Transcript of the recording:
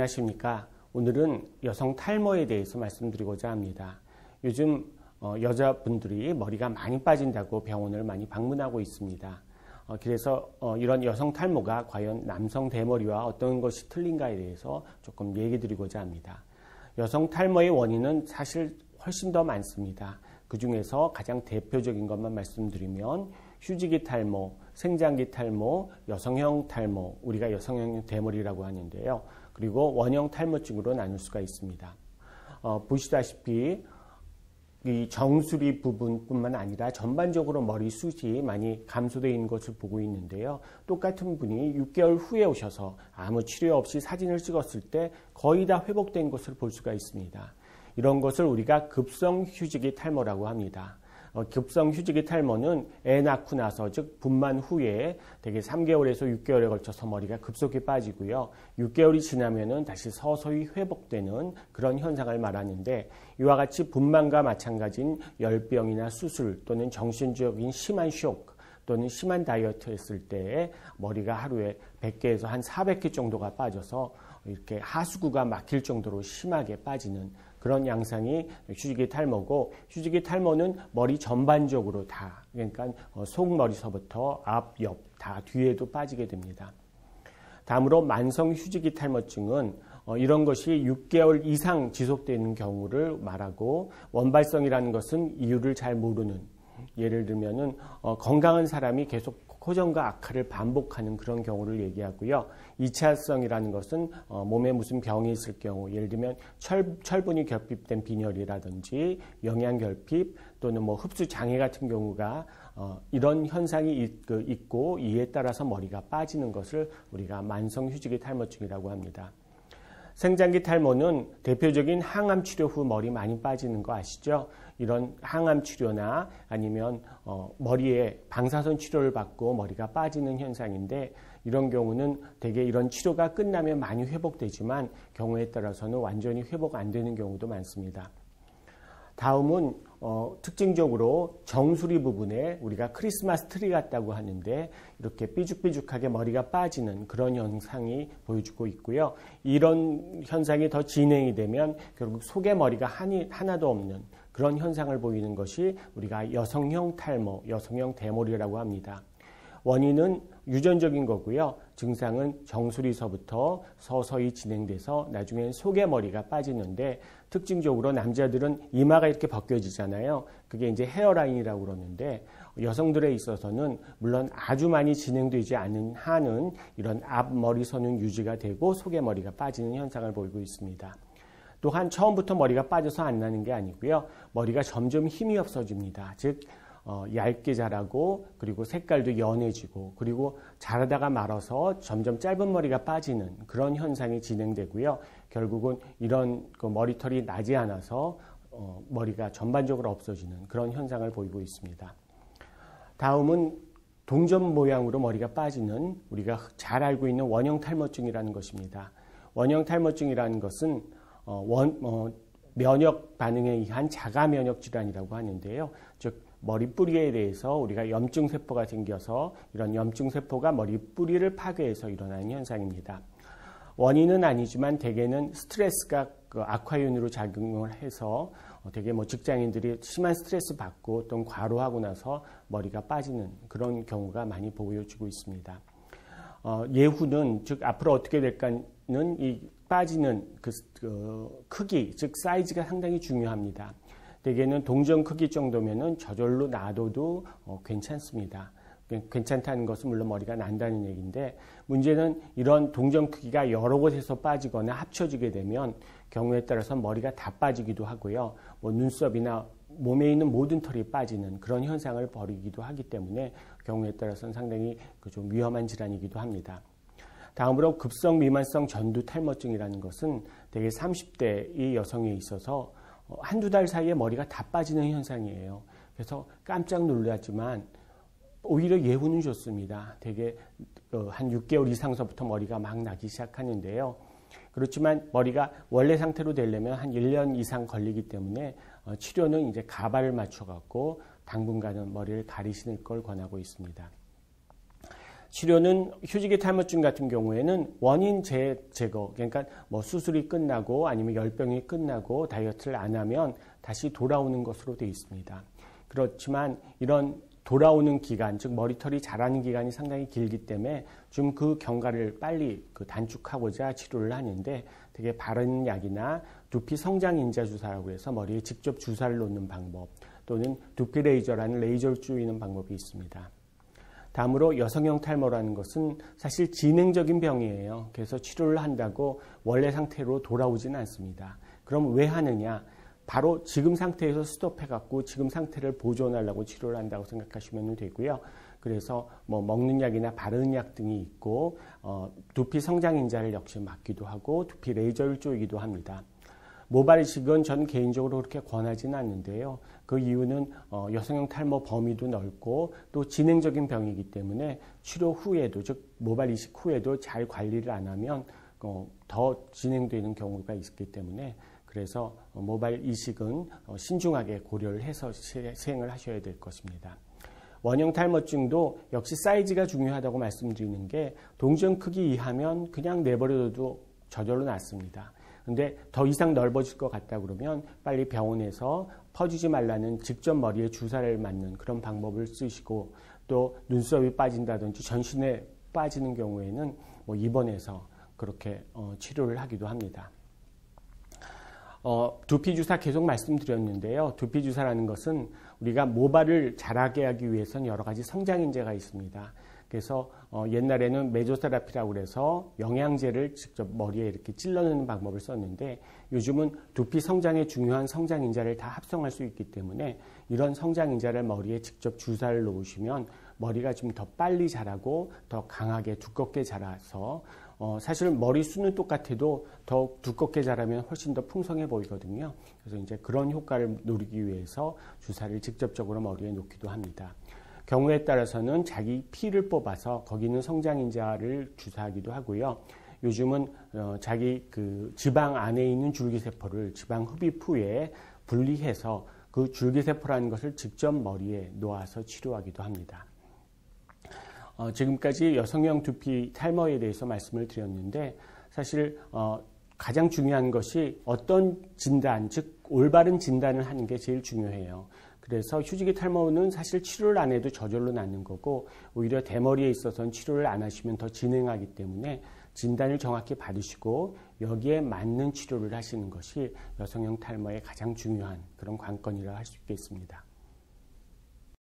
안녕하십니까. 오늘은 여성 탈모에 대해서 말씀드리고자 합니다. 요즘 여자분들이 머리가 많이 빠진다고 병원을 많이 방문하고 있습니다. 그래서 이런 여성 탈모가 과연 남성 대머리와 어떤 것이 틀린가에 대해서 조금 얘기 드리고자 합니다. 여성 탈모의 원인은 사실 훨씬 더 많습니다. 그 중에서 가장 대표적인 것만 말씀드리면 휴지기 탈모, 생장기 탈모, 여성형 탈모, 우리가 여성형 대머리라고 하는데요. 그리고 원형 탈모증으로 나눌 수가 있습니다. 보시다시피 이 정수리 부분뿐만 아니라 전반적으로 머리숱이 많이 감소되어 있는 것을 보고 있는데요. 똑같은 분이 6개월 후에 오셔서 아무 치료 없이 사진을 찍었을 때 거의 다 회복된 것을 볼 수가 있습니다. 이런 것을 우리가 급성 휴지기 탈모라고 합니다. 급성 휴지기 탈모는 애 낳고 나서, 즉 분만 후에 대개 3개월에서 6개월에 걸쳐서 머리가 급속히 빠지고요. 6개월이 지나면은 다시 서서히 회복되는 그런 현상을 말하는데, 이와 같이 분만과 마찬가지인 열병이나 수술 또는 정신적인 심한 쇼크 또는 심한 다이어트 했을 때 머리가 하루에 100개에서 한 400개 정도가 빠져서 이렇게 하수구가 막힐 정도로 심하게 빠지는 그런 양상이 휴지기 탈모고, 휴지기 탈모는 머리 전반적으로 다, 그러니까 속머리서부터 앞, 옆, 다 뒤에도 빠지게 됩니다. 다음으로 만성 휴지기 탈모증은 이런 것이 6개월 이상 지속되는 경우를 말하고, 원발성이라는 것은 이유를 잘 모르는, 예를 들면은 건강한 사람이 계속 호전과 악화를 반복하는 그런 경우를 얘기하고요. 2차성이라는 것은 몸에 무슨 병이 있을 경우, 예를 들면 철분이 결핍된 빈혈이라든지 영양결핍 또는 흡수 장애 같은 경우가 이런 현상이 있고, 이에 따라서 머리가 빠지는 것을 우리가 만성 휴지기 탈모증이라고 합니다. 생장기 탈모는 대표적인 항암 치료 후 머리 많이 빠지는 거 아시죠? 이런 항암 치료나 아니면 머리에 방사선 치료를 받고 머리가 빠지는 현상인데, 이런 경우는 대개 이런 치료가 끝나면 많이 회복되지만 경우에 따라서는 완전히 회복 안 되는 경우도 많습니다. 다음은 특징적으로 정수리 부분에 우리가 크리스마스 트리 같다고 하는데 이렇게 삐죽삐죽하게 머리가 빠지는 그런 현상이 보여주고 있고요. 이런 현상이 더 진행이 되면 결국 속에 머리가 하나도 없는 그런 현상을 보이는 것이 우리가 여성형 탈모, 여성형 대머리라고 합니다. 원인은 유전적인 거고요. 증상은 정수리서부터 서서히 진행돼서 나중엔 속에 머리가 빠지는데, 특징적으로 남자들은 이마가 이렇게 벗겨지잖아요. 그게 이제 헤어라인이라고 그러는데, 여성들에 있어서는 물론 아주 많이 진행되지 않은 한은 이런 앞머리선은 유지가 되고 속에 머리가 빠지는 현상을 보이고 있습니다. 또한 처음부터 머리가 빠져서 안 나는 게 아니고요. 머리가 점점 힘이 없어집니다. 즉 얇게 자라고, 그리고 색깔도 연해지고, 그리고 자라다가 말아서 점점 짧은 머리가 빠지는 그런 현상이 진행되고요. 결국은 이런 머리털이 나지 않아서 머리가 전반적으로 없어지는 그런 현상을 보이고 있습니다. 다음은 동전 모양으로 머리가 빠지는, 우리가 잘 알고 있는 원형 탈모증이라는 것입니다. 원형 탈모증이라는 것은 면역 반응에 의한 자가 면역 질환이라고 하는데요. 즉 머리 뿌리에 대해서 우리가 염증 세포가 생겨서 이런 염증 세포가 머리 뿌리를 파괴해서 일어나는 현상입니다. 원인은 아니지만 대개는 스트레스가 악화윤으로 작용을 해서 되게 직장인들이 심한 스트레스 받고 또는 과로하고 나서 머리가 빠지는 그런 경우가 많이 보여지고 있습니다. 예후는, 즉 앞으로 어떻게 될까는 이 빠지는 크기, 즉 사이즈가 상당히 중요합니다. 대개는 동전 크기 정도면은 저절로 놔둬도 괜찮습니다. 괜찮다는 것은 물론 머리가 난다는 얘기인데, 문제는 이런 동전 크기가 여러 곳에서 빠지거나 합쳐지게 되면 경우에 따라서 머리가 다 빠지기도 하고요. 눈썹이나 몸에 있는 모든 털이 빠지는 그런 현상을 벌이기도 하기 때문에 경우에 따라서는 상당히 좀 위험한 질환이기도 합니다. 다음으로 급성 미만성 전두 탈모증이라는 것은 대개 30대의 여성에 있어서 한두 달 사이에 머리가 다 빠지는 현상이에요. 그래서 깜짝 놀랐지만 오히려 예후는 좋습니다. 대개 한 6개월 이상서부터 머리가 막 나기 시작하는데요. 그렇지만 머리가 원래 상태로 되려면 한 1년 이상 걸리기 때문에 치료는 이제 가발을 맞춰갖고 당분간은 머리를 가리시는 걸 권하고 있습니다. 치료는 휴지기 탈모증 같은 경우에는 원인 제거, 그러니까 뭐 수술이 끝나고 아니면 열병이 끝나고 다이어트를 안 하면 다시 돌아오는 것으로 되어 있습니다. 그렇지만 이런 돌아오는 기간, 즉 머리털이 자라는 기간이 상당히 길기 때문에 좀 그 경과를 빨리 단축하고자 치료를 하는데 되게 바른 약이나 두피 성장 인자 주사라고 해서 머리에 직접 주사를 놓는 방법 또는 두피 레이저라는 레이저를 쪼이는 방법이 있습니다. 다음으로 여성형 탈모라는 것은 사실 진행적인 병이에요. 그래서 치료를 한다고 원래 상태로 돌아오지는 않습니다. 그럼 왜 하느냐? 바로 지금 상태에서 스톱해갖고 지금 상태를 보존하려고 치료를 한다고 생각하시면 되고요. 그래서 뭐 먹는 약이나 바르는 약 등이 있고 두피 성장 인자를 역시 맞기도 하고 두피 레이저를 쪼이기도 합니다. 모발 이식은 저는 개인적으로 그렇게 권하지는 않는데요. 그 이유는 여성형 탈모 범위도 넓고 또 진행적인 병이기 때문에 치료 후에도, 즉 모발 이식 후에도 잘 관리를 안 하면 더 진행되는 경우가 있기 때문에 그래서 모발 이식은 신중하게 고려를 해서 시행을 하셔야 될 것입니다. 원형 탈모증도 역시 사이즈가 중요하다고 말씀드리는 게 동전 크기 이하면 그냥 내버려둬도 저절로 낫습니다. 근데 더 이상 넓어질 것 같다 그러면 빨리 병원에서 퍼주지 말라는 직접 머리에 주사를 맞는 그런 방법을 쓰시고 또 눈썹이 빠진다든지 전신에 빠지는 경우에는 뭐 입원해서 그렇게 치료를 하기도 합니다. 두피 주사 계속 말씀드렸는데요. 두피 주사라는 것은 우리가 모발을 자라게 하기 위해서는 여러 가지 성장인자가 있습니다. 그래서 옛날에는 메조세라피라고 해서 영양제를 직접 머리에 이렇게 찔러넣는 방법을 썼는데 요즘은 두피 성장에 중요한 성장인자를 다 합성할 수 있기 때문에 이런 성장인자를 머리에 직접 주사를 놓으시면 머리가 좀 더 빨리 자라고 더 강하게 두껍게 자라서 사실 머리숱은 똑같아도 더 두껍게 자라면 훨씬 더 풍성해 보이거든요. 그래서 이제 그런 효과를 노리기 위해서 주사를 직접적으로 머리에 놓기도 합니다. 경우에 따라서는 자기 피를 뽑아서 거기 있는 성장인자를 주사하기도 하고요. 요즘은 자기 그 지방 안에 있는 줄기세포를 지방 흡입 후에 분리해서 그 줄기세포라는 것을 직접 머리에 놓아서 치료하기도 합니다. 지금까지 여성형 두피 탈모에 대해서 말씀을 드렸는데 사실 가장 중요한 것이 어떤 진단, 즉 올바른 진단을 하는 게 제일 중요해요. 그래서 휴지기 탈모는 사실 치료를 안 해도 저절로 낫는 거고 오히려 대머리에 있어서는 치료를 안 하시면 더 진행하기 때문에 진단을 정확히 받으시고 여기에 맞는 치료를 하시는 것이 여성형 탈모의 가장 중요한 그런 관건이라 할 수 있겠습니다.